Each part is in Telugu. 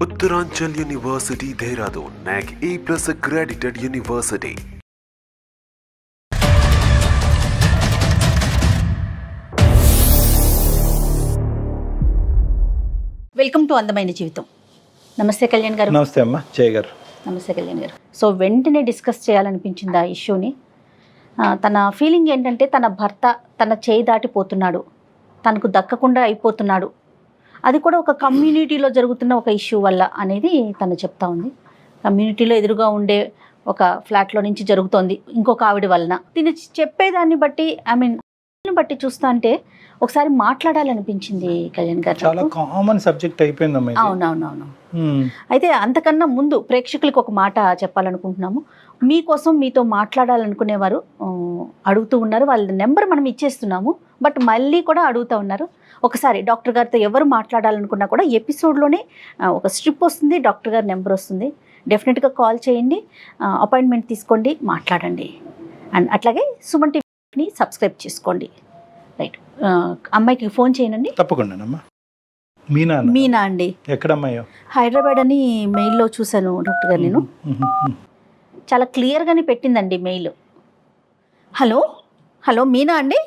Uttaranchal University, Dehradun, NAC A+ accredited university. Welcome to అందమైన జీవితం. నమస్తే కళ్యాణ్ గారు. నమస్తే అమ్మ జయ గారు. నమస్తే కళ్యాణ్ గారు. సో వెంటనే డిస్కస్ చేయాలనిపించింది ఆ ఇష్యూని. తన ఫీలింగ్ ఏంటంటే తన భర్త తన చేయి దాటిపోతున్నాడు, తనకు దక్కకుండా అయిపోతున్నాడు, అది కూడా ఒక కమ్యూనిటీలో జరుగుతున్న ఒక ఇష్యూ వల్ల అనేది తను చెప్తా ఉంది. కమ్యూనిటీలో ఎదురుగా ఉండే ఒక ఫ్లాట్లో నుంచి జరుగుతోంది ఇంకొక ఆవిడ వలన. తిని చెప్పేదాన్ని బట్టి బట్టి చూస్తా అంటే ఒకసారి మాట్లాడాలనిపించింది కళ్యాణ్ గారు. చాలా కామన్ సబ్జెక్ట్ అయిపోయిందమ్మా. అవునవునవును. అయితే అంతకన్నా ముందు ప్రేక్షకులకు ఒక మాట చెప్పాలనుకుంటున్నాము. మీకోసం మీతో మాట్లాడాలనుకునేవారు అడుగుతూ ఉన్నారు. వాళ్ళ నెంబర్ మనం ఇచ్చేస్తున్నాము, బట్ మళ్ళీ కూడా అడుగుతూ ఉన్నారు. ఒకసారి డాక్టర్ గారితో ఎవరు మాట్లాడాలనుకున్నా కూడా ఎపిసోడ్లోనే ఒక స్ట్రిప్ వస్తుంది, డాక్టర్ గారి నెంబర్ వస్తుంది. డెఫినెట్గా కాల్ చేయండి, అపాయింట్మెంట్ తీసుకోండి, మాట్లాడండి. అండ్ అట్లాగే సుమన్ టీవీని సబ్స్క్రైబ్ చేసుకోండి. రైట్, అమ్మాయికి ఫోన్ చేయనండి. తప్పకుండా. మీనా అండి. ఎక్కడమ్మాయో? హైదరాబాద్ అని మెయిల్లో చూశాను డాక్టర్ గారు. నేను చాలా క్లియర్గానే పెట్టిందండి మెయిల్. హలో మీనా అండి?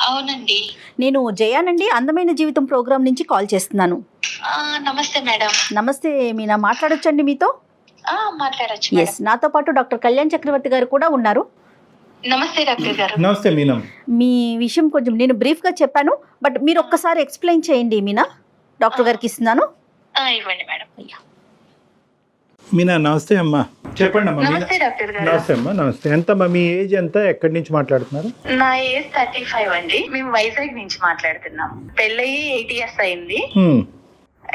అవునండి, నేను జయానండి, అందమైన జీవితం ప్రోగ్రామ్ నుంచి కాల్ చేస్తున్నాను. నమస్తే మేడం. నమస్తే మీనా, మాట్లాడొచ్చండి మీతో? మాట్లాడొచ్చు. ఎస్, నాతో పాటు డాక్టర్ కళ్యాణ్ చక్రవర్తి గారు కూడా ఉన్నారు. నమస్తే డాక్టర్ గారు. నమస్తే మీనా. మీ విషయం కొంచెం నేను బ్రీఫ్గా చెప్పాను, బట్ మీరు ఒక్కసారి ఎక్స్ప్లెయిన్ చేయండి మీనా. డాక్టర్ గారికి ఇస్తున్నాను. ఇవ్వండి మేడం. మీనా నమస్తే అమ్మా, చెప్పండి అమ్మా. నమస్తే డాక్టర్ గారు. నమస్తే అమ్మా. నమస్తే. ఎంతమ్మా మీ ఏజ్ ఎంత, ఎక్కడి నుంచి మాట్లాడుతున్నారు? నా ఏజ్ 35 అండి. మేము వైజాగ్ నుంచి మాట్లాడుతున్నాము. పెళ్ళయి 8 years అయింది.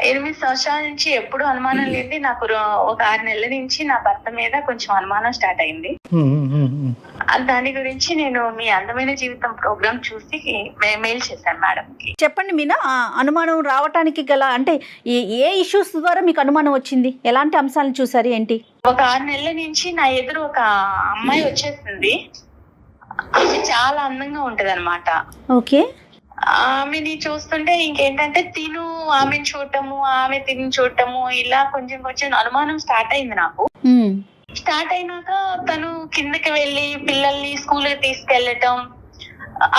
8 సంవత్సరాల నుంచి ఎప్పుడు అనుమానం లేదు. నాకు ఒక 6 నెలల నుంచి నా భర్త మీద కొంచెం అనుమానం స్టార్ట్ అయింది. దాని గురించి నేను మీ అందమైన జీవితం ప్రోగ్రామ్ చూసి మెయిల్ చేశాను మేడం కి. చెప్పండి మీనా, అనుమానం రావటానికి గల అంటే ఏ ఇష్యూస్ ద్వారా మీకు అనుమానం వచ్చింది? ఎలాంటి అంశాలను చూసారు ఏంటి? ఒక 6 నెలల నుంచి నా ఎదురు ఒక అమ్మాయి వచ్చేసింది. ఆమె చాలా అందంగా ఉంటది అనమాట. ఓకే. ఆమెని చూస్తుంటే ఇంకేంటంటే ఆమెను చూడటము, ఆమె తిని చూడటము, ఇలా కొంచెం అనుమానం స్టార్ట్ అయింది నాకు. స్టార్ట్ అయినాక తను కిందకి వెళ్ళి పిల్లల్ని స్కూల్ తీసుకెళ్లటం,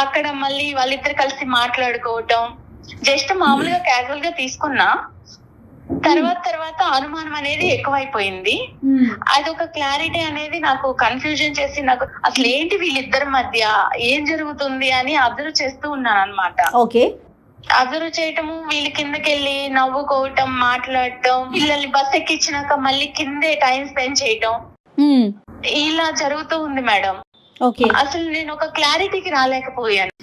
అక్కడ మళ్ళీ వాళ్ళిద్దరు కలిసి మాట్లాడుకోవటం, జస్ట్ మామూలుగా క్యాజువల్ గా తీసుకున్నా. తర్వాత అనుమానం అనేది ఎక్కువైపోయింది. అదొక క్లారిటీ అనేది నాకు కన్ఫ్యూజన్ చేసి, నాకు అసలు ఏంటి వీళ్ళిద్దరి మధ్య ఏం జరుగుతుంది అని అబ్జర్వ్ చేస్తూ ఉన్నాను అనమాట. ఓకే. అబ్జర్వ్ చేయటము, వీళ్ళు కిందకెళ్ళి నవ్వుకోవటం, మాట్లాడటం, పిల్లల్ని బస్ ఎక్కించినాక మళ్ళీ కిందే టైం స్పెండ్ చేయటం, ఇలా జరుగుతూ ఉంది మేడం. ఓకే. అసలు నేను ఒక క్లారిటీకి రాలేకపోయాను.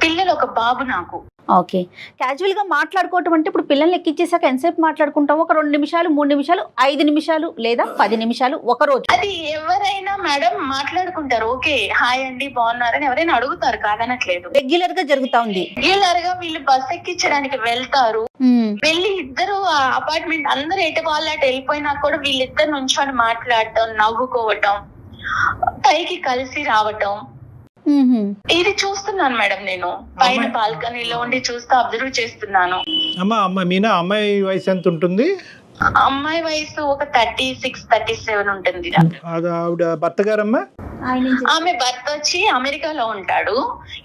పిల్లలు ఒక బాబు నాకు. ఓకే. క్యాజువల్ గా మాట్లాడుకోవటం అంటే ఇప్పుడు పిల్లల్ని ఎక్కించేసాక ఎంతసేపు మాట్లాడుకుంటాం? ఒక 2 నిమిషాలు, 3 నిమిషాలు, 5 నిమిషాలు లేదా 10 నిమిషాలు, ఒక రోజు. అది ఎవరైనా మేడం మాట్లాడుకుంటారు. ఓకే, హాయ్ అండి, బాగున్నారని ఎవరైనా అడుగుతారు, కాదనట్లేదు. రెగ్యులర్ గా జరుగుతా ఉంది. రెగ్యులర్ గా వీళ్ళు బస్ ఎక్కించడానికి వెళ్తారు. వెళ్ళి ఇద్దరు అపార్ట్మెంట్ అందరు ఎటు వాళ్ళు అటు వెళ్ళిపోయినా కూడా వీళ్ళిద్దరు నుంచొని మాట్లాడటం, నవ్వుకోవటం, పైకి కలిసి రావటం, ఇది చూస్తున్నాను మేడం. నేను పైన బాల్కనీలో ఉండి చూస్తూ అబ్జర్వ్ చేస్తున్నాను. మీనా అమ్మాయి వయసు ఎంత ఉంటుంది? అమ్మాయి వయసు ఒక 36, 37 ఉంటుంది. ఆవిడ భర్త గారమ్మా? ఆమె భర్త వచ్చి అమెరికాలో ఉంటాడు.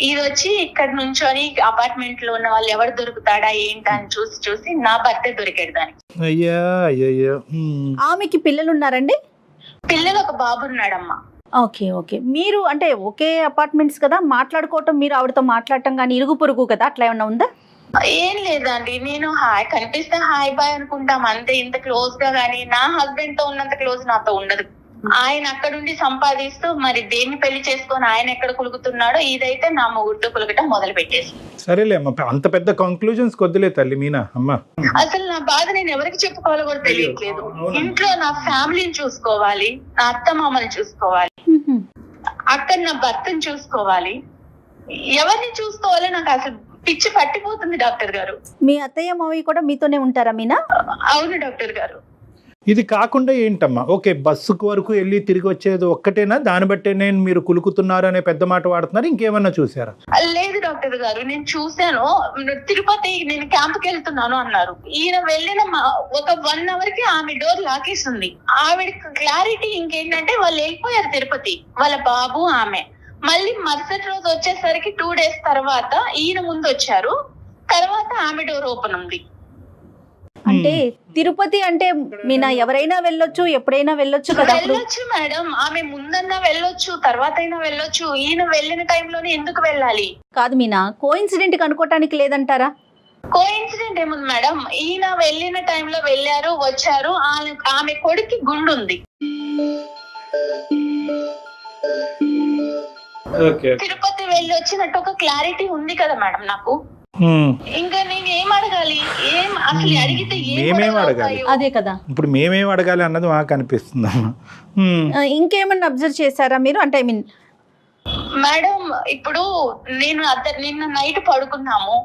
ఇది వచ్చి ఇక్కడ నుంచొని అపార్ట్మెంట్ లో ఉన్న వాళ్ళు ఎవరు దొరుకుతాడా ఏంటా అని చూసి నా భర్తే దొరికాడు దానికి. అయ్యా. ఆమెకి పిల్లలు ఉన్నారండి? పిల్లలు ఒక బాబు ఉన్నాడమ్మా. ఓకే. మీరు అంటే ఒకే అపార్ట్మెంట్స్ కదా, మాట్లాడుకోవటం, మీరు ఆవిడతో మాట్లాడటం కానీ ఇరుగు పొరుగు కదా, అట్లా ఏమన్నా ఉందా? ఏం లేదండి, నేను కనిపిస్తే హాయ్ బాయ్ అనుకుంటాం అంతే. ఇంత క్లోజ్ గా కానీ నా హస్బెండ్ తో ఉన్నంత క్లోజ్ నాతో ఉండదు. ఆయన అక్కడుండి సంపాదిస్తూ మరి దేన్ని పెళ్లి చేసుకొని ఆయన ఎక్కడ కులుగుతున్నాడో, ఇదైతే నా మొగుడుతో కులగటం మొదలు పెట్టేసి. సరేలే అమ్మా, అంత పెద్ద కంక్లూజన్స్ కొద్దిలే తల్లి మీనా. అమ్మా అసలు నా బాధ నేను ఎవరికి చెప్పుకోవాలో కూడా తెలియట్లేదు. ఇంట్లో నా ఫ్యామిలీని చూసుకోవాలి, నా అత్త మామని చూసుకోవాలి, అక్కడ నా భర్తను చూసుకోవాలి, ఎవరిని చూసుకోవాలో నాకు అసలు పిచ్చి పట్టిపోతుంది డాక్టర్ గారు. మీ అత్తయ్య మావయ్య కూడా మీతోనే ఉంటారా మీనా? అవును డాక్టర్ గారు. ఇది కాకుండా ఏంటమ్మా, ఓకే బస్సుకు వరకు వెళ్ళి తిరిగి వచ్చేది ఒక్కటేనా, దాన్ని బట్టే నేను మీరు కులుకుతున్నారు అనే పెద్ద మాట వాడుతున్నారు, ఇంకేమన్నా చూసారా? లేదు డాక్టర్ గారు, నేను చూశాను. తిరుపతి నేను క్యాంప్కి వెళ్తున్నాను అన్నారు. ఈయన వెళ్ళిన ఒక 1 hour కి ఆమె డోర్ లాకేస్తుంది. ఆవిడ క్లారిటీ ఇంకేంటంటే వాళ్ళు వెళ్ళిపోయారు తిరుపతి, వాళ్ళ బాబు ఆమె. మళ్ళీ మరుసటి రోజు వచ్చేసరికి 2 days తర్వాత ఈయన ముందు వచ్చారు. తర్వాత ఆమె డోర్ ఓపెన్ ఉంది. అంటే తిరుపతి అంటే మీనా ఎవరైనా వెళ్ళొచ్చు, ఎప్పుడైనా వెళ్ళొచ్చు కదా? వెళ్ళొచ్చు మేడం, ఆమె ముందన్నా వెళ్ళొచ్చు, తర్వాత అయినా వెళ్ళొచ్చు. ఈయన వెళ్ళిన టైంలోనే ఎందుకు వెళ్ళాలి? కాదు మీనా, కోఇన్సిడెంట్ అనుకోవటానికి లేదంటారా? కోఇన్సిడెంట్ ఏముంది మేడం, ఈయన వెళ్ళిన టైంలో వెళ్ళారు, వచ్చారు. ఆమె కొడుక్కి గుండు ఉంది. తిరుపతి వెళ్ళి వచ్చినట్టు ఒక క్లారిటీ ఉంది కదా మేడం నాకు. ఇంకా నేను ఏం అడగాలి? ఏం అసలు అడిగితే మేమేం అడగాలి? అదే కదా, ఇప్పుడు మేమేం అడగాలి అన్నది మాకు అనిపిస్తుందమ్మా. ఇంకేమన్నా అబ్జర్వ్ చేశారా మీరు? అంటే ఐ మీన్ మేడం, ఇప్పుడు నేను నిన్న నైట్ పడుకున్నాము.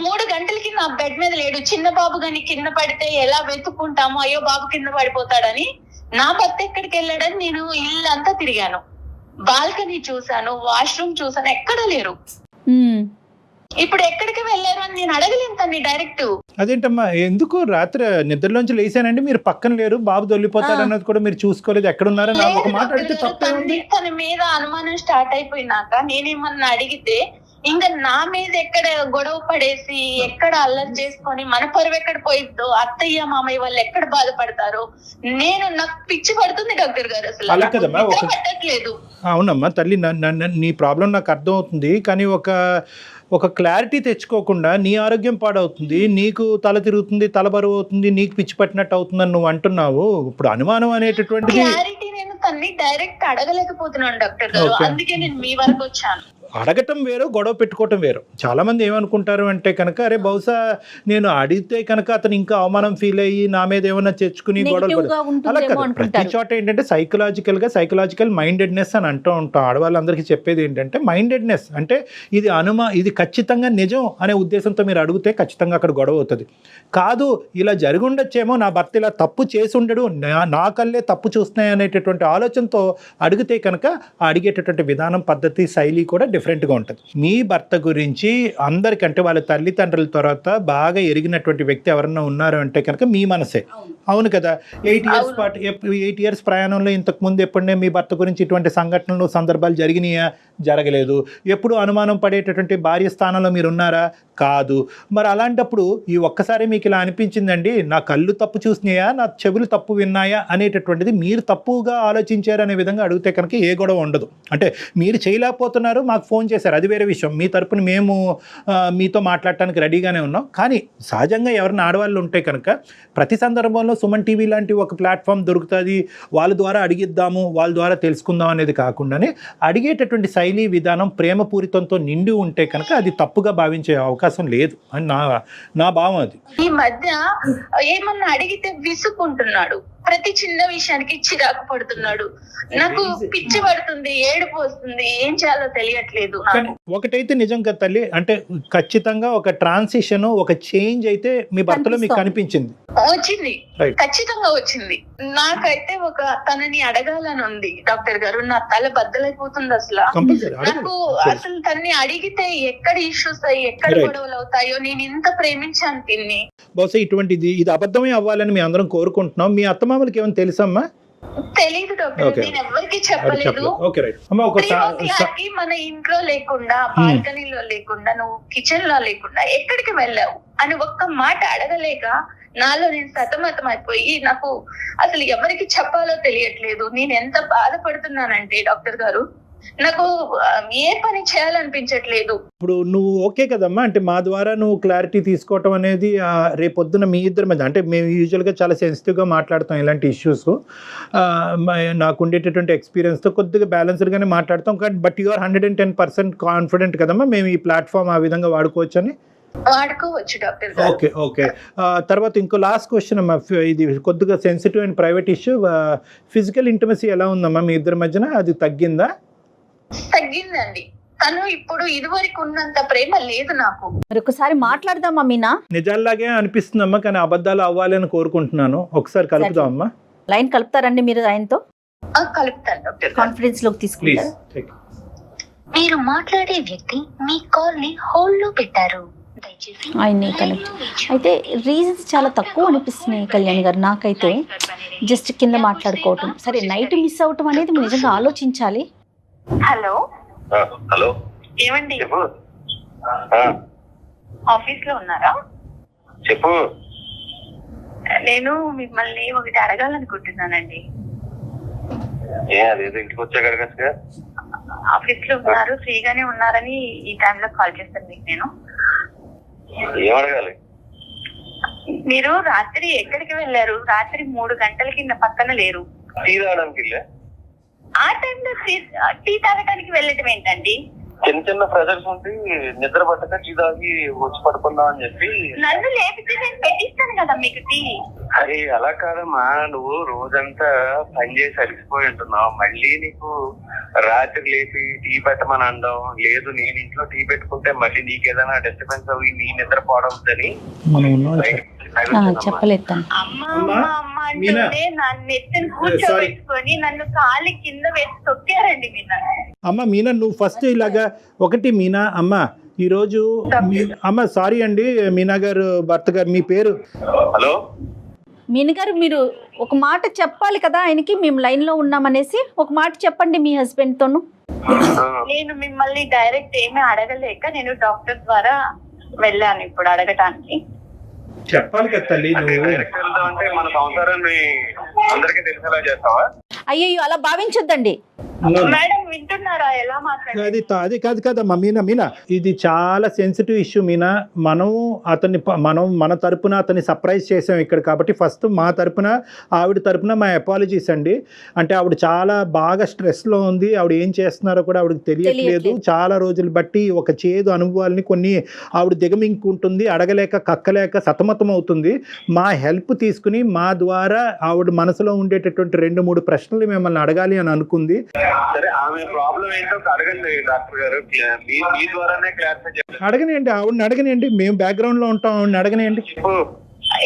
3 గంటలకి నా బెడ్ మీద లేడు. చిన్న బాబు గాని కింద పడితే ఎలా వెతుక్కుంటాము, అయ్యో బాబు కింద పడిపోతాడని. నా భర్త ఎక్కడికి వెళ్ళాడని నేను ఇల్లంతా తిరిగాను. బాల్కనీ చూసాను, వాష్రూమ్ చూసాను, ఎక్కడ లేరు. ఇప్పుడు ఎక్కడికి వెళ్ళారు అని నేను అడగలేను తన్ని డైరెక్ట్. అదేంటమ్మా, ఎందుకు రాత్రి నిద్రలోంచి లేసానండి, మీరు పక్కన లేరు, బాబు దొల్లిపోతాడు అన్నది కూడా మీరు చూసుకోలేదు, ఎక్కడున్నారని ఒక మాట అడిగితే తప్పేముంది? తన మీద అనుమానం స్టార్ట్ అయిపోయినాక నేనేమన్నా అడిగితే ఇంకా నా మీద ఎక్కడ గొడవ పడేసి ఎక్కడ అల్లరి చేసుకొని మన పరువు ఎక్కడ పోయిద్దో, అత్తయ్య మామయ్య వాళ్ళు ఎక్కడ బాధపడతారో, నాకు పిచ్చి పడుతుంది డాక్టర్ గారు. అసలు అలా కదమ్మా, పట్టట్లేదు. అవునమ్మా తల్లి, నీ ప్రాబ్లం నాకు అర్థం అవుతుంది. కానీ ఒక క్లారిటీ తెచ్చుకోకుండా నీ ఆరోగ్యం పాడవుతుంది, నీకు తల తిరుగుతుంది, తల బరువు అవుతుంది, నీకు పిచ్చి పట్టినట్టు అవుతుందని నువ్వు అంటున్నావు. ఇప్పుడు అనుమానం అనేటటువంటిది క్లారిటీ నేను తన్ని డైరెక్ట్ అడగలేకపోతున్నాను డాక్టర్ గారు. అందుకే నేను మీ వరకు వచ్చాను. అడగటం వేరు, గొడవ పెట్టుకోవటం వేరు. చాలా మంది ఏమనుకుంటారు అంటే కనుక, అరే బహుశా నేను అడిగితే కనుక అతను ఇంకా అవమానం ఫీల్ అయ్యి నా మీద ఏమైనా తెచ్చుకుని గొడవలు. అలా కదా, ప్రతి చోట ఏంటంటే సైకలాజికల్ మైండెడ్నెస్ అని అంటూ ఉంటాం. ఆడవాళ్ళందరికీ చెప్పేది ఏంటంటే మైండెడ్నెస్ అంటే ఇది ఖచ్చితంగా నిజం అనే ఉద్దేశంతో మీరు అడిగితే ఖచ్చితంగా అక్కడ గొడవ అవుతుంది. కాదు ఇలా జరిగి ఉండొచ్చేమో, నా భర్త ఇలా తప్పు చేసి ఉండడు, నా కళ్ళే తప్పు చూస్తున్నాయి అనేటటువంటి ఆలోచనతో అడిగితే కనుక అడిగేటటువంటి విధానం, పద్ధతి, శైలి కూడా డిఫరెంట్గా ఉంటుంది. మీ భర్త గురించి అందరికంటే వాళ్ళ తల్లిదండ్రుల తర్వాత బాగా ఎరిగినటువంటి వ్యక్తి ఎవరన్నా ఉన్నారు అంటే కనుక మీ మనసే. అవును కదా, 8 years ప్రయాణంలో ఇంతకు ముందు ఎప్పుడనే మీ భర్త గురించి ఇటువంటి సంఘటనలు, సందర్భాలు జరిగినాయా? జరగలేదు. ఎప్పుడు అనుమానం పడేటటువంటి భార్య స్థానంలో మీరు ఉన్నారా? కాదు. మరి అలాంటప్పుడు ఈ ఒక్కసారి మీకు ఇలా అనిపించిందండి, నా కళ్ళు తప్పు చూసినాయా, నా చెవులు తప్పు విన్నాయా అనేటటువంటిది మీరు తప్పుగా ఆలోచించారు అనే విధంగా అడిగితే కనుక ఏ గొడవ ఉండదు. అంటే మీరు చేయలేకపోతున్నారు, మాకు ఫోన్ చేశారు, అది వేరే విషయం. మీ తరపున మేము మీతో మాట్లాడటానికి రెడీగానే ఉన్నాం. కానీ సహజంగా ఎవరైనా ఆడవాళ్ళు ఉంటే కనుక ప్రతి సందర్భంలో సుమన్ టీవీ లాంటి ఒక ప్లాట్ఫామ్ దొరుకుతుంది, వాళ్ళ ద్వారా అడిగిద్దాము, వాళ్ళ ద్వారా తెలుసుకుందాం అనేది కాకుండానే అడిగేటటువంటి శైలి, విధానం ప్రేమపూరితంతో నిండి ఉంటే కనుక అది తప్పుగా భావించే అవకాశం లేదు అని నా భావం. అది ఈ మధ్య ఏమన్నా అడిగితే విసుకుంటున్నాడు, ప్రతి చిన్న విషయానికి చిరాకు పడుతున్నాడు, నాకు పిచ్చి పడుతుంది, ఏడుపు వస్తుంది, ఏం చేయాలో తెలియట్లేదు. ఒకటైతే నిజం కదా తల్లి, అంటే ఖచ్చితంగా ఒక ట్రాన్సిషన్, ఒక చేంజ్ అయితే మీ భర్తలో మీకు కనిపించింది, వచ్చింది, ఖచ్చితంగా వచ్చింది. నాకైతే తనని అడగాలని ఉంది డాక్టర్ గారు, నా తల బద్దలైపోతుంది అసలు. నాకు అసలు తన్ని అడిగితే ఎక్కడ ఇష్యూస్ అయ్యి ఎక్కడ గొడవలు అవుతాయో, నేను ఇంత ప్రేమించాను తిన్ని. బహుశా ఇది అబద్ధమే అవ్వాలని మీ అందరం కోరుకుంటున్నాం. మీ అత్తమామలకి ఏమైనా తెలుసమ్మా? తెలీదు డాక్టర్, నేను ఎవరికి చెప్పలేదు. మన ఇంట్లో లేకుండా, బాల్కనీలో లేకుండా, నువ్వు కిచెన్ లో లేకుండా ఎక్కడికి వెళ్ళావు అని ఒక్క మాట అడగలేక నాలో నేను సతమతం అయిపోయి నాకు అసలు ఎవరికి చెప్పాలో తెలియట్లేదు. నేను ఎంత బాధపడుతున్నానంటే డాక్టర్ గారు, నాకు ఏ పని చేయాలనిపించట్లేదు. ఇప్పుడు నువ్వు ఓకే కదమ్మా, అంటే మా ద్వారా నువ్వు క్లారిటీ తీసుకోవటం అనేది రేపొద్దున మీ ఇద్దరి మధ్య, అంటే మేము యూజువల్గా చాలా సెన్సిటివ్గా మాట్లాడతాం ఇలాంటి ఇష్యూస్, నాకు ఉండేటటువంటి ఎక్స్పీరియన్స్తో కొద్దిగా బ్యాలెన్స్డ్గానే మాట్లాడతాం. బట్ యు ఆర్ 110% కాన్ఫిడెంట్ కదమ్మా మేము ఈ ప్లాట్ఫామ్ ఆ విధంగా వాడుకోవచ్చు అని? వాడుకోవచ్చు డాక్టర్. ఓకే. తర్వాత ఇంకో లాస్ట్ క్వశ్చన్ అమ్మా, ఇది కొద్దిగా sensitive and private issue. Physical intimacy ఎలా ఉందమ్మా మీ ఇద్దరి మధ్యన? అది తగ్గిందా? తగ్గిందండి. తను ఇప్పుడు ఇదివరకు ఉన్నంత ప్రేమ లేదు నాకు. మరి ఒకసారి మాట్లాడదామా మీనా? నిజాల్లాగే అనిపిస్తుందమ్మా, కానీ అబద్ధాలు అవ్వాలి అని కోరుకుంటున్నాను. ఒకసారి కలుపుదామమ్మా. లైన్ కలుపుతారండి మీరు ఆయనతో? కలుపుతాను డాక్టర్. కాన్ఫిడెన్స్ లోకి తీసుకుంటారు. మీరు మాట్లాడే వ్యక్తి మీ కాల్ ని హోల్డ్ లో పెట్టారు. ఆయన్ని కనెక్ట్ అయితే రీజన్స్ చాలా తక్కువ అనిపిస్తున్నాయి కళ్యాణ్ గారు నాకైతే. జస్ట్ కింద మాట్లాడుకోవటం సరే, నైట్ మిస్ అవటం అనేది నిజంగా ఆలోచించాలి. హలో హలో ఏమండి, ఆఫీస్ లో ఉన్నారా? చెప్పు. నేను మిమ్మల్ని ఒకటి అడగాలనుకుంటున్నానండి. అదేదో ఇంటికి వచ్చాక అడగచ్చుగా. ఆఫీస్ లో ఉన్నారు, ఫ్రీగానే ఉన్నారని ఈ టైంలో కాల్ చేస్తాను మీకు. నేను ఏం అడగాలి? మీరు రాత్రి ఎక్కడికి వెళ్ళారు? రాత్రి 3 గంటలకి నా పక్కన లేరు. టీ తాగడానికి వెళ్ళా. ఆ టైంలో టీ తాగడానికి వెళ్ళటం ఏంటండి? చిన్న చిన్న ప్రెజర్స్ ఉంటే నిద్ర పట్టక టీ తాగి వచ్చి పడుకుందాం అని చెప్పి. నన్ను లేపితే నేను పెట్టిస్తాను కదా మీకు టీ. అరే అలా కాదమ్మా, నువ్వు రోజంతా పని చేసి అలిసిపోయి ఉంటున్నావు, మళ్ళీ నీకు రాత్రి లేపి టీ పెట్టమని అనడం లేదు. నేను ఇంట్లో టీ పెట్టుకుంటే మళ్ళీ నీకు ఏదైనా డిస్టర్బెన్స్ అవి నీ నిద్ర పోవడంతని చెప్పలేదు. కూర్చోబెట్టుకొని నన్ను కాలి కింద వేసి తొక్కారండి మీనా. అమ్మ మీనా, నువ్వు ఫస్ట్ ఇలాగా ఒకటి మీనా అమ్మ, ఈరోజు అమ్మ సారీ అండి మీనా గారు భర్త గారు, మీ పేరు? హలో మీనా గారు, మీరు ఒక మాట చెప్పాలి కదా ఆయనకి, మేము లైన్ లో ఉన్నామనేసి ఒక మాట చెప్పండి మీ హస్బెండ్ తోను. నేను మిమ్మల్ని డైరెక్ట్ ఏమీ అడగలేక నేను డాక్టర్ ద్వారా వెళ్ళాను ఇప్పుడు అడగటానికి. చెప్పాలి కదా తల్లి. అంటే మన సంసారాన్ని అందరికీ తెలిసేలా చేస్తావా? అయ్యో అలా భావించొద్దండి మేడం, వింటున్నారా ఎలా మాట్లాడారు? అది కాదు కదమ్మా మీనా. మీనా ఇది చాలా సెన్సిటివ్ ఇష్యూ మీనా. మనం మన తరపున అతన్ని సర్ప్రైజ్ చేసాం ఇక్కడ, కాబట్టి ఫస్ట్ మా తరపున ఆవిడ తరపున మా అపాలజీస్ అండి. అంటే ఆవిడ చాలా బాగా స్ట్రెస్లో ఉంది, ఆవిడ ఏం చేస్తున్నారో కూడా ఆవిడకి తెలియట్లేదు. చాలా రోజులు బట్టి ఒక చేదు అనుభవాల్ని కొన్ని ఆవిడ దిగమింగుకుంటుంది, అడగలేక కక్కలేక సతమతం అవుతుంది. మా హెల్ప్ తీసుకుని మా ద్వారా ఆవిడ మనసులో ఉండేటటువంటి 2-3 ప్రశ్నలు మిమ్మల్ని అడగాలి అని అనుకుంది. సరే, ఆమె ప్రాబ్లం ఏంటో అడగండి డాక్టర్ గారు, మీ ద్వారానే క్లారిఫై చేయండి. అడగనియండి, ఆవిడని అడగనియండి, మేము బ్యాక్గ్రౌండ్ లో ఉంటాం, ఆవిడని అడగనియండి.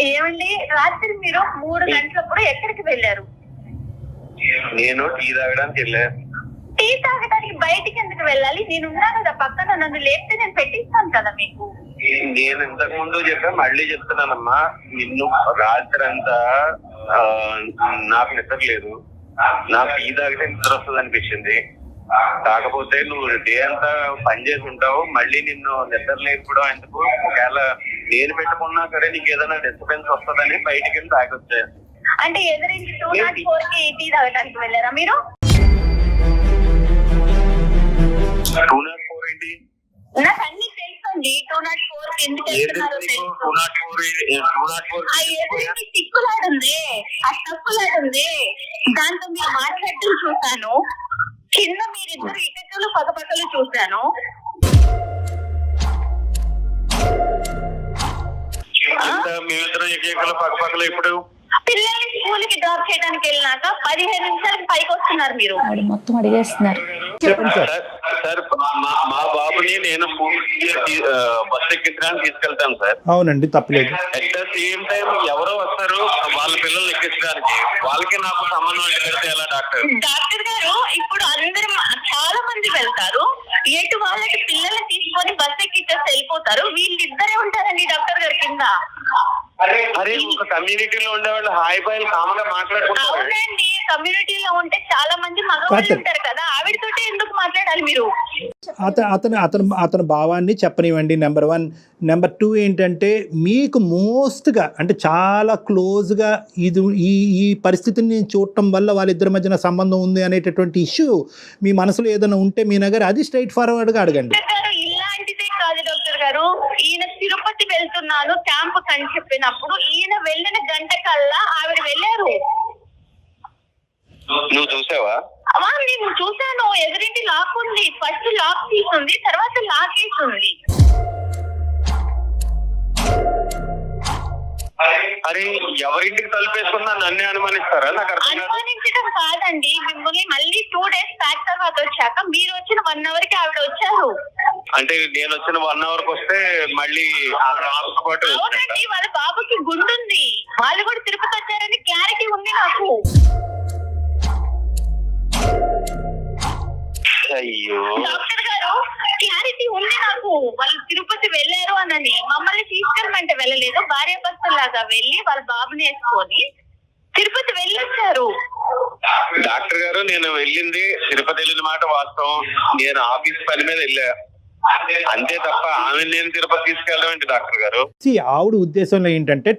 ఏమండి, రాత్రి మీరు 3 గంటలప్పుడు ఎక్కడికి వెళ్ళారు? నేను టీ తాగడానికి వెళ్ళాను. టీ తాగడానికి బయటికి ఎందుకు వెళ్ళాలి? నేను ఉన్నా కదా పక్కన, నన్ను లేపితే నేను పెట్టిస్తాను కదా మీకు. నేను ఇంతకు ముందు చెప్పా, మళ్ళీ చెప్తున్నానమ్మా, నిన్ను రాత్రి అంతా నాకు నిద్ర లేదు, నాకు టీ తాగితే నిద్ర వస్తుంది అనిపించింది. కాకపోతే నువ్వు డే అంతా పని చేసి ఉంటావు, మళ్ళీ నిన్ను నిద్ర లేకపోవడం ఎందుకు? ఒకవేళ నేను పెట్టుకున్నా సరే నీకు ఏదైనా డిస్టర్బెన్స్ వస్తుందని బయటికి వెళ్ళి తాగొచ్చాను. అంటే ఎదురించి 204 కి టీ తాగడానికి వెళ్ళారా మీరు? 204 ఏంటి? నాకు అన్ని తెలుసండి. 204 కి ఎందుకు వెళ్తున్నారో తెలుసు. 204 సిక్కులాడుంది, ఆ తప్పులాడుంది, దాంతో మీరు మాట్లాడటం చూశాను. కింద మీరిద్దరు ఇటకలు పక్కపక్కలు చూశాను. మేమిద్దరం ఏకలు పక్కపక్కలు ఇప్పుడు పిల్లల్ని స్కూల్ కి డ్రాప్ చేయడానికి వెళ్ళినాక 15 నిమిషాలకు పైకి వస్తున్నారు మీరు. మొత్తం అడిగేస్తున్నారు. సార్, మా బాబుని నేను బస్ ఎక్కించడానికి తీసుకెళ్తాను సార్. అవునండి, తప్పలేదు. అట్ ద సేమ్ టైం ఎవరో వస్తారు వాళ్ళ పిల్లల్ని ఎక్కించడానికి, వాళ్ళకి నాకు సంబంధం పెడితే ఎలా డాక్టర్? డాక్టర్ గారు, ఇప్పుడు అందరూ చాలా మంది వెళ్తారు, ఎటు వాళ్ళకి పిల్లల్ని తీసుకొని బస్ ఎక్కించేసి వెళ్ళిపోతారు, వీళ్ళిద్దరే ఉంటారండి డాక్టర్ గారి కింద. అరే, ఒక కమ్యూనిటీలో ఉండేవాళ్ళు హాయ్ బాయ్ కామన్ గా మాట్లాడుకుంటారు. అవునండి, కమ్యూనిటీలో ఉంటే చాలా మంది మగవాళ్ళు ఉంటారు కదా, ఆవిడతోటే ఎందుకు మాట్లాడాలి మీరు? అతని భావాన్ని చెప్పనివ్వండి, నెంబర్ 1. నెంబర్ 2 ఏంటంటే, మీకు మోస్ట్గా అంటే చాలా క్లోజ్గా ఈ పరిస్థితిని నేను చూడటం వల్ల వాళ్ళిద్దరి మధ్యన సంబంధం ఉంది అనేటటువంటి ఇష్యూ మీ మనసులో ఏదైనా ఉంటే మీ నగర్ అది స్ట్రైట్ ఫార్వర్డ్గా అడగండి. ఇలాంటిదే కాదు డాక్టర్ గారు, ఈయన తిరుపతి వెళ్తున్నాను క్యాంప్ అని చెప్పినప్పుడు ఈయన వెళ్ళిన గంట కల్లా ఆవిడ వెళ్ళారు. నువ్వు చూసావా? నేను చూసాను. ఎదురింటి లాక్ ఉంది, ఫస్ట్ లాక్ తీసుంది, తర్వాత లాక్ వేసింది. అరే, ఎవరింటికి తలుపేసుకున్నా నన్నే అనుమానిస్తారా? నాకు అనుమానించడం కాదండి, మిమ్మల్ని మళ్ళీ 2 డేస్ బ్యాక్ తర్వాత వచ్చాక మీరు వచ్చిన 1 అవర్ కి ఆవిడ వచ్చారు. అంటే నేను వచ్చిన 1 అవర్ కి వస్తే మళ్ళీ అవునండి, వాళ్ళ బాబుకి గుండుంది, వాళ్ళు కూడా తిరుపతి వచ్చారని క్లారిటీ ఉంది నాకు. అయ్యో డాక్టర్ గారు క్లారిటీ ఉంది నాకు. వాళ్ళు తిరుపతి వెళ్ళారు అనని, మమ్మల్ని తీసుకెళ్ళమంటే వెళ్ళలేదు. భార్యాభర్తలాగా వెళ్ళి వాళ్ళ బాబుని వేసుకొని తిరుపతి వెళ్ళొచ్చారు. డాక్టర్ గారు నేను వెళ్ళింది తిరుపతి వెళ్ళిన మాట వాస్తవం. నేను ఆఫీస్ పని మీద వెళ్ళా అంతే తప్ప ఆమె నేను తిరుపతి తీసుకెళ్ళడం ఏంటి డాక్టర్ గారు? ఆవిడ ఉద్దేశంలో ఏంటంటే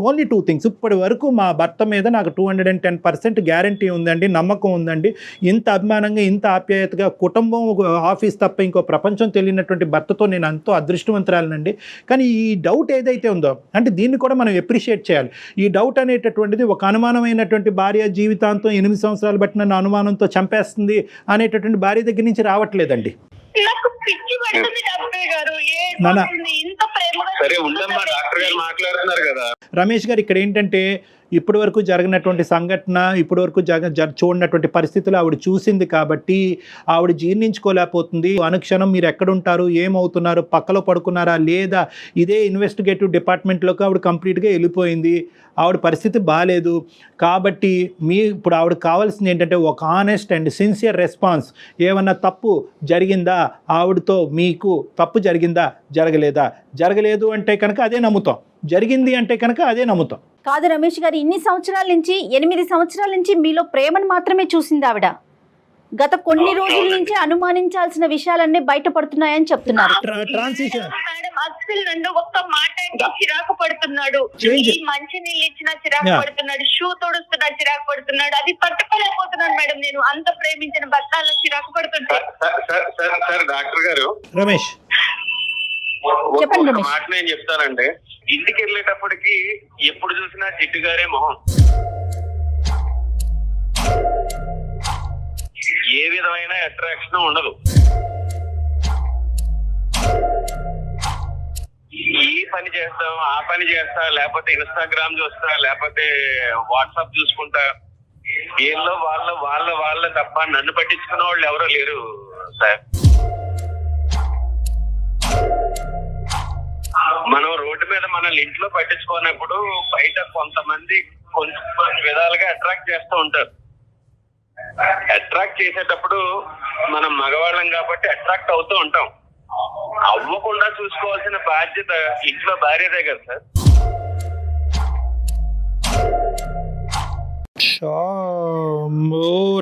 ఓన్లీ టూ థింగ్స్. ఇప్పటి వరకు మా భర్త మీద నాకు 210% గ్యారంటీ ఉందండి, నమ్మకం ఉందండి. ఇంత అభిమానంగా, ఇంత ఆప్యాయతగా, కుటుంబం, ఆఫీస్ తప్ప ఇంకో ప్రపంచం తెలియనటువంటి భర్తతో నేను ఎంతో అదృష్టవంతురాలనండి. కానీ ఈ డౌట్ ఏదైతే ఉందో, అంటే దీన్ని కూడా మనం ఎప్రిషియేట్ చేయాలి. ఈ డౌట్ అనేటటువంటిది ఒక అనుమానమైనటువంటి భార్య జీవితాంతం 8 సంవత్సరాలు బట్టి నన్ను అనుమానంతో చంపేస్తుంది అనేటటువంటి భార్య దగ్గర నుంచి రావట్లేదండి. నాకు పిచ్చి పడుతుంది డాక్టర్ గారు. ఇంత ప్రేమగా సరే ఉండమ్మా, డాక్టర్ గారు మాట్లాడుతున్నారు కదా. రమేష్ గారు, ఇక్కడ ఏంటంటే ఇప్పటి వరకు జరిగినటువంటి సంఘటన, ఇప్పటి వరకు చూడనటువంటి పరిస్థితులు ఆవిడ చూసింది కాబట్టి ఆవిడ జీర్ణించుకోలేకపోతుంది. అనుక్షణం మీరు ఎక్కడుంటారు, ఏమవుతున్నారు, పక్కలో పడుకున్నారా లేదా, ఇదే ఇన్వెస్టిగేటివ్ డిపార్ట్మెంట్లోకి ఆవిడ కంప్లీట్గా వెళ్ళిపోయింది. ఆవిడ పరిస్థితి బాగాలేదు కాబట్టి ఇప్పుడు ఆవిడ కావాల్సింది ఏంటంటే ఒక ఆనెస్ట్ అండ్ సిన్సియర్ రెస్పాన్స్. ఏమన్నా తప్పు జరిగిందా, ఆవిడతో మీకు తప్పు జరిగిందా, జరగలేదు అంటే కనుక అదే నమ్ముతాం, జరిగింది అంటే కనుక అదే నమ్ముతాం. కాదు రమేష్ గారు, 8 సంవత్సరాల నుంచి మీలో ప్రేమను మాత్రమే చూసింది ఆవిడ. గత కొన్ని రోజుల నుంచి అనుమానించాల్సిన విషయాలన్నీ బయటపడుతున్నాయని చెప్తున్నారు. ట్రాన్సిషన్ మేడం అసలు నన్ను ఒక్క మాట అంటే చిరాకు పడుతున్నాడు. మంచి నీళ్ళు ఇచ్చినా చిరాకు పడుతున్నాడు, షూ తొడుస్తున్నా చిరాకు పడుతున్నాడు. అది పట్టుకోలేకపోతున్నాను మేడం. నేను అంత ప్రేమించిన భర్త అలా చిరాకు పడుతుంటాను. సార్ డాక్టర్ గారు, రమేష్ చెప్పండి. ఒక మాట నేను చెప్తానంటే, ఇంటికి వెళ్ళేటప్పటికి ఎప్పుడు చూసినా జిడ్డు గారే మొహం, ఏ విధమైన అట్రాక్షన్ ఉండదు. ఈ పని చేస్తాం, ఆ పని చేస్తా, లేకపోతే ఇన్స్టాగ్రామ్ చూస్తా, లేకపోతే వాట్సాప్ చూసుకుంటా, వీళ్ళు వాళ్ళ తప్ప నన్ను పట్టించుకున్న వాళ్ళు ఎవరో లేరు సార్. మనం రోడ్డు మీద మనల్ని ఇంట్లో పట్టించుకున్నప్పుడు బయట కొంతమంది కొంచెం విధాలుగా అట్రాక్ట్ చేస్తూ ఉంటారు. అట్రాక్ట్ చేసేటప్పుడు మనం మగవాళ్ళం కాబట్టి అట్రాక్ట్ అవుతూ ఉంటాం. అవ్వకుండా చూసుకోవాల్సిన బాధ్యత ఇంట్లో భార్యదే కదా సార్.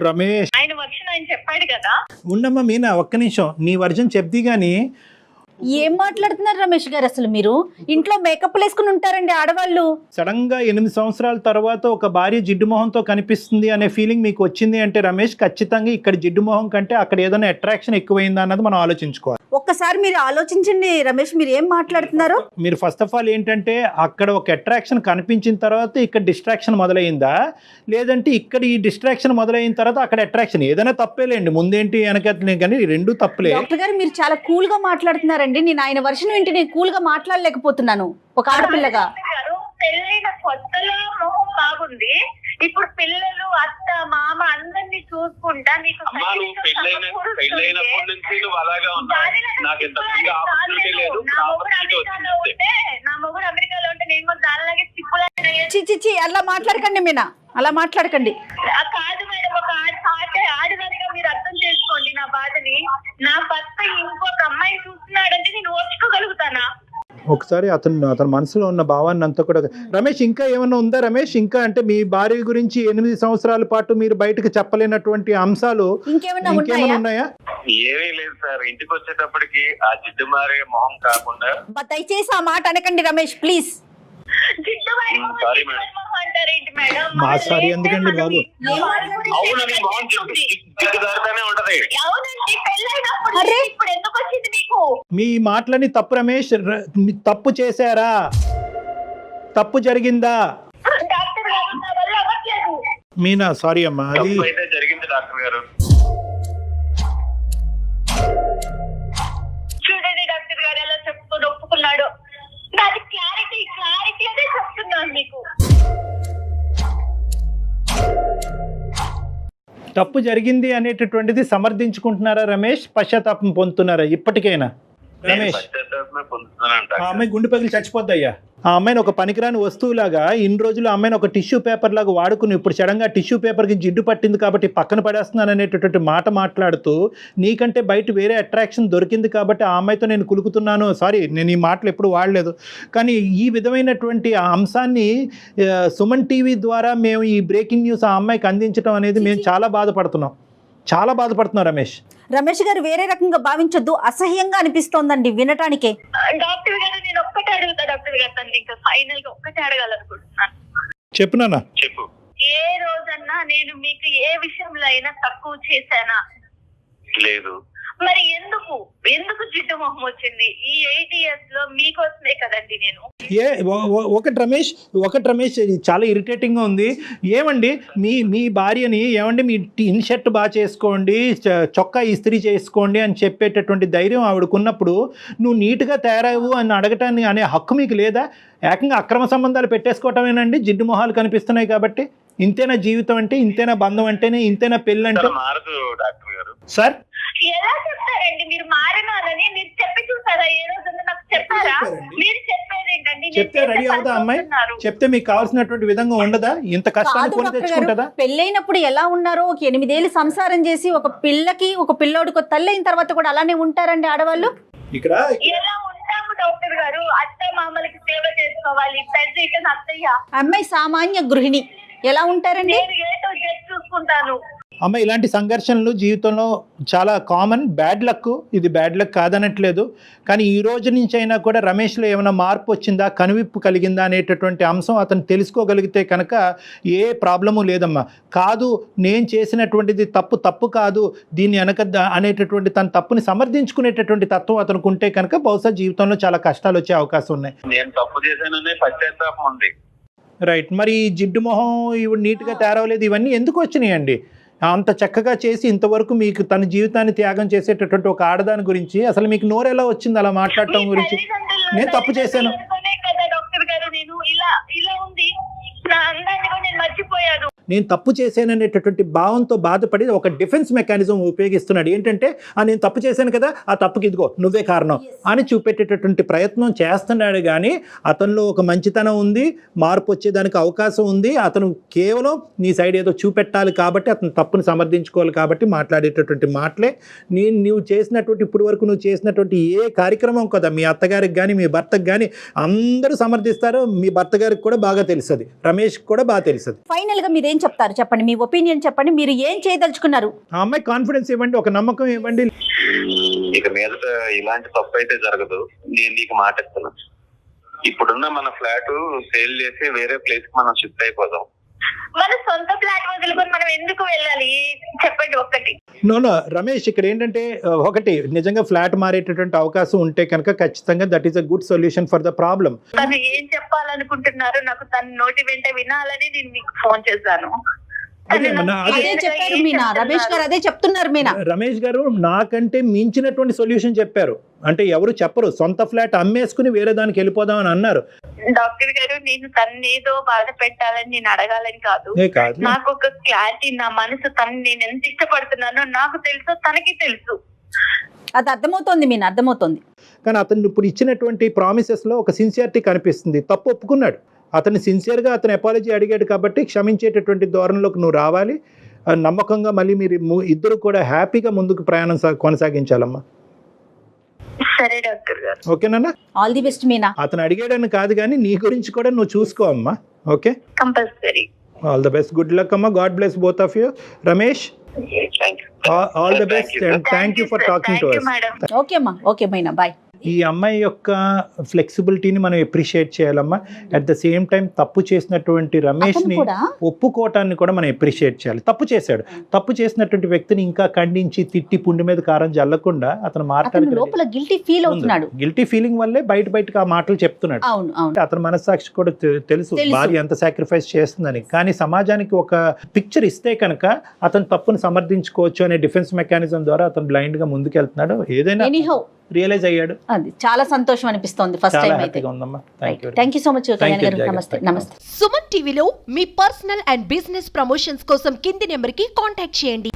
రమేష్ ఆయన వర్షన్ ఆయన చెప్పాడు కదా. ఉండమ్మా మీనా, ఒక్క నిమిషం నీ వర్జన్ చెప్ది గానీ. ఏం మాట్లాడుతున్నారు రమేష్ గారు? అసలు మీరు ఇంట్లో మేకప్ వేసుకుని ఉంటారండి ఆడవాళ్ళు. సడన్ గా 8 సంవత్సరాల తర్వాత ఒక భార్య జిడ్డు మొహంతో కనిపిస్తుంది అనే ఫీలింగ్ మీకు వచ్చింది అంటే రమేష్, ఖచ్చితంగా ఇక్కడ జిడ్డు మొహం కంటే అక్కడ ఏదైనా అట్రాక్షన్ ఎక్కువైందా అన్నది మనం ఆలోచించుకోవాలి. ఒక్కసారి మీరు ఆలోచించండి రమేష్, మీరు ఏం మాట్లాడుతున్నారు? మీరు ఫస్ట్ ఆఫ్ ఆల్ ఏంటంటే అక్కడ ఒక అట్రాక్షన్ కనిపించిన తర్వాత ఇక్కడ డిస్ట్రాక్షన్ మొదలైందా, లేదంటే ఇక్కడ ఈ డిస్ట్రాక్షన్ మొదలైన తర్వాత అక్కడ అట్రాక్షన్? ఏదైనా తప్పేలేండి, ముందేంటి వెనకట్లే, కానీ రెండు తప్పులే. డాక్టర్ గారు మీరు చాలా కూల్ గా మాట్లాడుతున్నారండి. నేను ఆయన వర్షన్ వింటే నేను కూల్ గా మాట్లాడలేకపోతున్నాను ఒక ఆడపిల్లగా. పెళ్ళైన కొత్తలో మొహం బాగుంది, ఇప్పుడు పిల్లలు అత్త మామ అందరినీ చూసుకుంటా నీకు పెళ్ళైనప్పటి నుంచి నువ్వు అలాగా ఉన్నావు. నాకు ఇంతకుముందు ఆపర్చునిటీ లేదు. నా మొగుడు అమెరికాలో ఉంటే నేను కూడా దానిలాగే చిచ్చి అలా మాట్లాడకండి మీనా, అలా మాట్లాడకండి. కాదు మేడం, ఒక ఆడదానిగా మీరు అర్థం చేసుకోండి నా బాధని. నా భర్త ఇంకొక అమ్మాయి చూస్తున్నాడంటే నేను ఓర్చుకోగలుగుతానా? ఒకసారి అతని మనసులో ఉన్న భావాన్ని అంతా కూడా. రమేష్ ఇంకా ఏమన్నా ఉందా రమేష్? ఇంకా అంటే మీ భార్య గురించి 8 సంవత్సరాల పాటు మీరు బయటకు చెప్పలేనటువంటి అంశాలు ఇంకేమైనా ఉన్నాయా? ఏమీ లేదు సార్. ఇంటికి వచ్చేటప్పటికి ఆ జిడ్డు మారే మొహం కాకుండా. దయచేసి ఆ మాట అనకండి రమేష్ ప్లీజ్. Sorry madam. మా సారీ ఎందుకండి బాబు? అవునండి, మొహం జిడ్డుదారితోనే ఉంటది. మీ మాటలని తప్పు రమేష్. తప్పు చేశారా, తప్పు జరిగిందా? మీనా సారీ అమ్మా, అది అయితే జరిగింది డాక్టర్ గారు. చూడండి డాక్టర్ గారు ఎలా చెప్పుకొని ఒప్పుకున్నాడు. నాది క్లారిటీ అదే చెప్తున్నాను మీకు. తప్పు జరిగింది అనేటటువంటిది సమర్థించుకుంటున్నారా రమేష్? పశ్చాత్తాపం పొందుతున్నారా ఇప్పటికైనా రమేష్? ఆత్మ పొందుతున్నానంట. ఆ అమ్మాయి గుండె పగిలి చచ్చిపోద్దయ్యా. ఆ అమ్మాయిని ఒక పనికిరాని వస్తువులాగా ఇన్ని రోజులు ఆ అమ్మాయిని ఒక టిష్యూ పేపర్ లాగా వాడుకుని ఇప్పుడు సడన్గా టిష్యూ పేపర్కి జిడ్డు పట్టింది కాబట్టి పక్కన పడేస్తున్నాను అనేటటువంటి మాట మాట్లాడుతూ నీకంటే బయట వేరే అట్రాక్షన్ దొరికింది కాబట్టి ఆ అమ్మాయితో నేను కులుకుతున్నాను. సారీ, నేను ఈ మాటలు ఎప్పుడు వాడలేదు. కానీ ఈ విధమైనటువంటి ఆ అంశాన్ని సుమన్ టీవీ ద్వారా మేము ఈ బ్రేకింగ్ న్యూస్ ఆ అమ్మాయికి అందించడం అనేది మేము చాలా బాధపడుతున్నాం. రమేష్ గారు వేరే రకంగా భావించొద్దు, అసహ్యంగా అనిపిస్తోందండి వినటానికే. డాక్టర్ గారు నేను ఒక్కటే అడుగుతా డాక్టర్ గారు, తను ఇంకా ఫైనల్ గా ఒక్కటే అడగాలనుకుంటున్నాను. చెప్పు నాన్న. చెప్పు. ఏ రోజన్నా నేను మీకు ఏ విషయంలో అయినా తక్కువ చేశానా? లేదు. మరి ఎందుకు జిడ్డు మొహం వచ్చింది? ఈ 8 years లో మీకోసమే కదండి నేను. ఒకటి రమేష్ ఇది చాలా ఇరిటేటింగ్గా ఉంది. ఏమండి మీ భార్యని ఏమండి మీ ఇన్షర్ట్ బాగా చేసుకోండి, చొక్కా ఇస్త్రీ చేసుకోండి అని చెప్పేటటువంటి ధైర్యం ఆవిడకున్నప్పుడు నువ్వు నీట్గా తయారవు అని అడగటాన్ని అనే హక్కు మీకు లేదా? ఏకంగా అక్రమ సంబంధాలు పెట్టేసుకోవటమేనండి జిడ్డు మొహాలు కనిపిస్తున్నాయి కాబట్టి. ఇంతేనా జీవితం అంటే, ఇంతేనా బంధం అంటేనే, ఇంతేనా పెళ్ళి అంటే? మారదు డాక్టర్ గారు. సార్ ఎలా చెప్తారండి మీరు మారినారని? మీరు చెప్పి చూసారా? ఏ రోజున నాకు చెప్పారా? మీరు చెప్పేది ఏంటండి? చెప్తే రెడీ అవుతా అమ్మాయి? చెప్తే మీకు కావాల్సినటువంటి విధంగా ఉండదా? ఇంత కష్టాన్ని కొని తెచ్చుకుంటుందా? పెళ్ళైనప్పుడు ఎలా ఉన్నారో, ఒక 8 ఏళ్ళు సంసారం చేసి ఒక పిల్లకి ఒక పిల్లోడికి తల్లి అయిన తర్వాత కూడా అలానే ఉంటారండి ఆడవాళ్ళు. ఇక్కడ ఎలా ఉంటాము డాక్టర్ గారు? అత్త మామలకి సేవ చేసుకోవాలి. పెద్ద అత్తయ్య. అమ్మాయి సామాన్య గృహిణి ఎలా ఉంటారండి? నేను ఏటో చూసుకుంటాను. అమ్మ, ఇలాంటి సంఘర్షణలు జీవితంలో చాలా కామన్. బ్యాడ్ లక్, ఇది బ్యాడ్ లక్ కాదనట్లేదు. కానీ ఈ రోజు నుంచి అయినా కూడా రమేష్లో ఏమైనా మార్పు వచ్చిందా, కనువిప్పు కలిగిందా అనేటటువంటి అంశం అతను తెలుసుకోగలిగితే కనుక ఏ ప్రాబ్లము లేదమ్మా. కాదు నేను చేసినటువంటిది తప్పు కాదు, దీన్ని వెనక అనేటటువంటి తన తప్పుని సమర్థించుకునేటటువంటి తత్వం అతనికి ఉంటే కనుక బహుశా జీవితంలో చాలా కష్టాలు వచ్చే అవకాశం ఉన్నాయి. నేను తప్పు చేశాననే పశ్చాత్తాపం ఉంది. రైట్. మరి జిడ్డు మొహం ఇవి నీట్గా తయారవలేదు, ఇవన్నీ ఎందుకు వచ్చినాయండి? అంత చక్కగా చేసి ఇంతవరకు మీకు తన జీవితాన్ని త్యాగం చేసేటటువంటి ఒక ఆడదాని గురించి అసలు మీకు నోరు ఎలా వచ్చింది అలా మాట్లాడటం గురించి? నేను తప్పు చేశాను కదా డాక్టర్ గారు, నేను ఇలా ఉంది నా అందాన్ని కూడా నేను మర్చిపోయాను. నేను తప్పు చేశాననేటటువంటి భావంతో బాధపడి ఒక డిఫెన్స్ మెకానిజం ఉపయోగిస్తున్నాడు. ఏంటంటే నేను తప్పు చేశాను కదా, ఆ తప్పుకి ఇదిగో నువ్వే కారణం అని చూపెట్టేటటువంటి ప్రయత్నం చేస్తున్నాడు. కానీ అతనిలో ఒక మంచితనం ఉంది, మార్పు వచ్చేదానికి అవకాశం ఉంది. అతను కేవలం నీ సైడ్ ఏదో చూపెట్టాలి కాబట్టి, అతను తప్పుని సమర్థించుకోవాలి కాబట్టి మాట్లాడేటటువంటి మాటలే. నువ్వు చేసినటువంటి ఇప్పుడు వరకు నువ్వు చేసినటువంటి ఏ కార్యక్రమం కదా మీ అత్తగారికి కానీ మీ భర్తకు కానీ అందరూ సమర్థిస్తారు. మీ భర్త గారికి కూడా బాగా తెలుస్తుంది, రమేష్ కూడా బాగా తెలుస్తుంది. ఫైనల్ గా మీరేం చెప్తారు చెప్పండి, మీ ఒపీనియన్ చెప్పండి. మీరు ఏం చేయదలుచుకున్నారు? ఆ అమ్మాయి కాన్ఫిడెన్స్ ఇవ్వండి, ఒక నమ్మకం ఇవ్వండి. ఇక మీదట ఇలాంటి తప్పు అయితే జరగదు. నేను నీకు మాట ఇస్తున్నా, ఇప్పుడున్న మన ఫ్లాట్ సేల్ చేసి వేరే ప్లేస్ కి మనం షిఫ్ట్ అయిపోదాం. మన సొంత ఫ్లాట్ వదులుకొని మనం ఎందుకు వెళ్ళాలి చెప్పండి ఒక్కటి. నో రమేష్, ఇక్కడ ఏంటంటే ఒకటి నిజంగా ఫ్లాట్ మారేటటువంటి అవకాశం ఉంటే కనుక ఖచ్చితంగా that is a good solution for the problem. తను ఏం చెప్పాలనుకుంటున్నారు నాకు తన నోటి వెంట వినాలని నేను మీకు ఫోన్ చేశాను. అదే చెప్పారు మీనా, రమేష్ గారు అదే చెప్తున్నారు మీనా. రమేష్ గారు నాకంటే మించినటువంటి సొల్యూషన్ చెప్పారు. అంటే ఎవరు చెప్పరు, సొంత ఫ్లాట్ అమ్మేసుకుని వేరే దానికి వెళ్ళిపోదామని అన్నారు. డాక్టర్ గారు నేను తన్నేదో బాధ పెట్టాలని నేను అడగాలని కాదు. నాకు ఒక క్లారిటీ, నా మనసు తను నేను ఎంత ఇష్టపడుతున్నానో నాకు తెలుసు, తనకి తెలుసు. అది అర్థమవుతోంది మీనా, అర్థమవుతోంది. కానీ అతను ఇప్పుడు ఇచ్చినటువంటి ప్రామిసెస్ లో ఒక సిన్సియారిటీ కనిపిస్తుంది. తప్పు ఒప్పుకున్నాడు, అతను సిన్సియర్గా అతను అపాలజీ అడిగాడు కాబట్టి క్షమించేటటువంటి ధోరణిలోకి నువ్వు రావాలి. నమ్మకంగా మళ్ళీ మీరు ఇద్దరు కూడా హ్యాపీగా ముందుకు ప్రయాణం కొనసాగించాలమ్మా. సరే డాక్టర్ గారు. ఓకేనా? All the best Meena. అతను అడిగాడని కాదు కానీ నీ గురించి కూడా నువ్వు చూసుకో అమ్మా. Okay, compulsory. All the best, good luck అమ్మా. God bless both of you. Ramesh, all the best and thank you for talking to us. Okay అమ్మా, ఓకే మీనా, బాయ్. ఈ అమ్మాయి యొక్క ఫ్లెక్సిబిలిటీని మనం అప్రిషియేట్ చేయాలమ్మా. అట్ ద సేమ్ టైం తప్పు చేసినటువంటి రమేష్ని ఒప్పుకోవటాన్ని కూడా మనం అప్రిషియేట్ చేయాలి. తప్పు చేశాడు, తప్పు చేసినటువంటి వ్యక్తిని ఇంకా ఖండించి తిట్టి పుండి మీద కారం జల్లకుండా అతను లోపల గిల్టీ ఫీల్ అవుతున్నాడు. గిల్టీ ఫీలింగ్ వల్లే బయటకి ఆ మాటలు చెప్తున్నాడు. అతని మనస్సాక్షి కూడా తెలుసు భార్య ఎంత సాక్రిఫైస్ చేస్తుందని. కానీ సమాజానికి ఒక పిక్చర్ ఇస్తే కనుక అతను తప్పును సమర్థించుకోవచ్చు అనే డిఫెన్స్ మెకానిజం ద్వారా అతను బ్లైండ్ గా ముందుకెళ్తున్నాడు. ఏదైనా రియలైజ్ అయ్యాడు. అది చాలా సంతోషం అనిపిస్తోంది ఫస్ట్ టైం అయితే. Thank you so much Kalyan గారు. నమస్తే. నమస్తే. సుమన్ టీవీలో మీ పర్సనల్ అండ్ బిజినెస్ ప్రమోషన్స్ కోసం కింది నెంబర్కి కాంటాక్ట్ చేయండి.